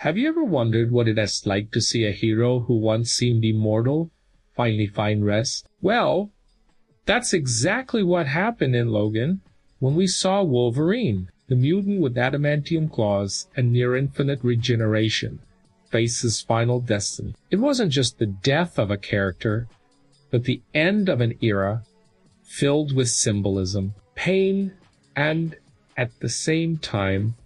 Have you ever wondered what it is like to see a hero who once seemed immortal finally find rest? Well, that's exactly what happened in Logan when we saw Wolverine, the mutant with adamantium claws and near-infinite regeneration, face his final destiny. It wasn't just the death of a character, but the end of an era filled with symbolism, pain, and, at the same time,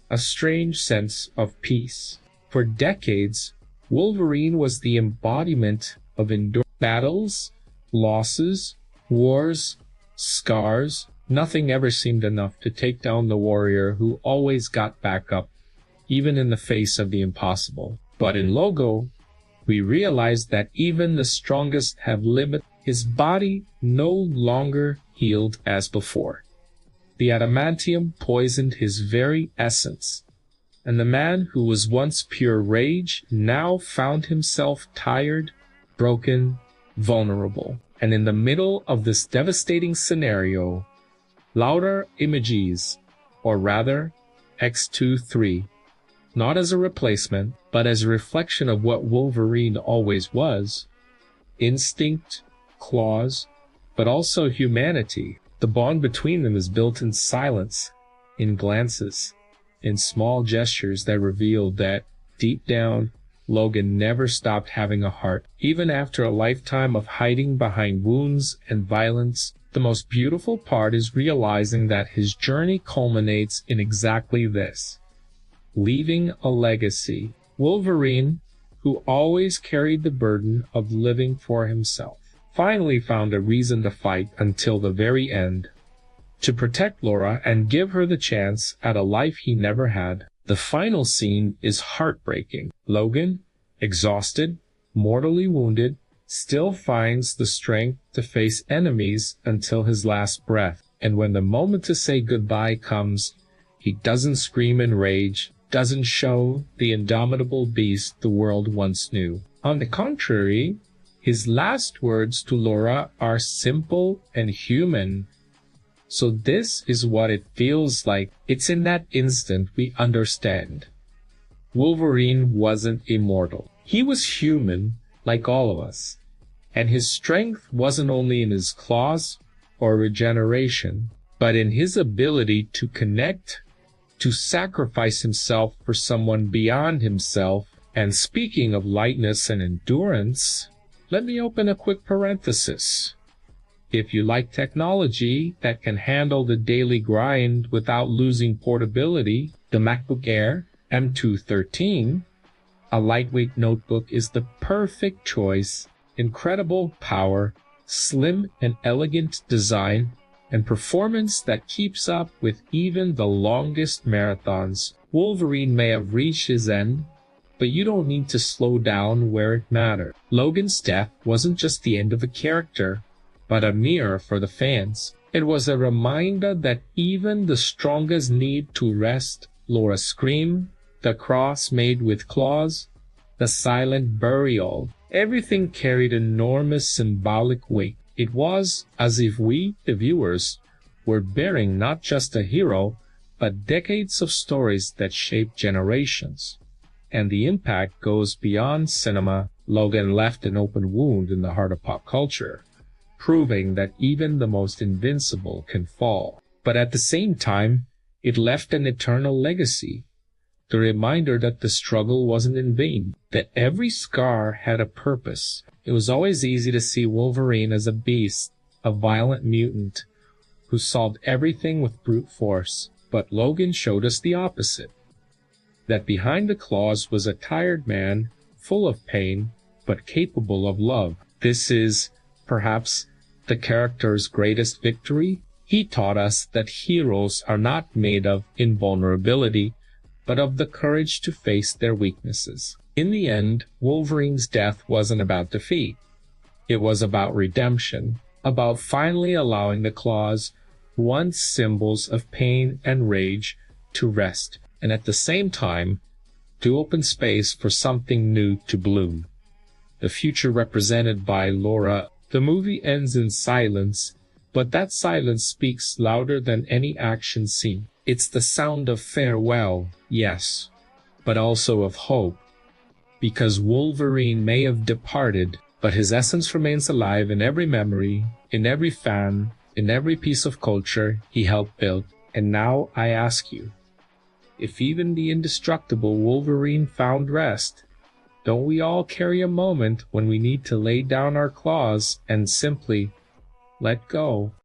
a strange sense of peace. For decades, Wolverine was the embodiment of enduring battles, losses, wars, scars. Nothing ever seemed enough to take down the warrior who always got back up, even in the face of the impossible. But in Logo, we realized that even the strongest have limits. His body no longer healed as before. The adamantium poisoned his very essence, and the man who was once pure rage now found himself tired, broken, vulnerable. And in the middle of this devastating scenario, Louder Images, or rather X23, not as a replacement, but as a reflection of what Wolverine always was, instinct, claws, but also humanity. The bond between them is built in silence, in glances, in small gestures that revealed that, deep down, Logan never stopped having a heart. Even after a lifetime of hiding behind wounds and violence, the most beautiful part is realizing that his journey culminates in exactly this: leaving a legacy. Wolverine, who always carried the burden of living for himself, finally found a reason to fight until the very end, to protect Laura and give her the chance at a life he never had. The final scene is heartbreaking. Logan, exhausted, mortally wounded, still finds the strength to face enemies until his last breath. And when the moment to say goodbye comes, he doesn't scream in rage, doesn't show the indomitable beast the world once knew. On the contrary, his last words to Laura are simple and human. So this is what it feels like. It's in that instant we understand. Wolverine wasn't immortal. He was human, like all of us. And his strength wasn't only in his claws or regeneration, but in his ability to connect, to sacrifice himself for someone beyond himself. And speaking of lightness and endurance, let me open a quick parenthesis. If you like technology that can handle the daily grind without losing portability, the MacBook Air M213, a lightweight notebook, is the perfect choice. Incredible power, slim and elegant design, and performance that keeps up with even the longest marathons. Wolverine may have reached his end, but you don't need to slow down where it mattered. Logan's death wasn't just the end of a character, but a mirror for the fans. It was a reminder that even the strongest need to rest. Laura's scream, the cross made with claws, the silent burial, everything carried enormous symbolic weight. It was as if we, the viewers, were bearing not just a hero, but decades of stories that shaped generations. And the impact goes beyond cinema. Logan left an open wound in the heart of pop culture, proving that even the most invincible can fall. But at the same time, it left an eternal legacy, the reminder that the struggle wasn't in vain, that every scar had a purpose. It was always easy to see Wolverine as a beast, a violent mutant, who solved everything with brute force. But Logan showed us the opposite, that behind the claws was a tired man, full of pain, but capable of love. This is, perhaps, the character's greatest victory. He taught us that heroes are not made of invulnerability, but of the courage to face their weaknesses. In the end, Wolverine's death wasn't about defeat. It was about redemption, about finally allowing the claws, once symbols of pain and rage, to rest, and at the same time, to open space for something new to bloom. The future represented by Laura. The movie ends in silence, but that silence speaks louder than any action scene. It's the sound of farewell, yes, but also of hope. Because Wolverine may have departed, but his essence remains alive in every memory, in every fan, in every piece of culture he helped build. And now I ask you, if even the indestructible Wolverine found rest, don't we all carry a moment when we need to lay down our claws and simply let go?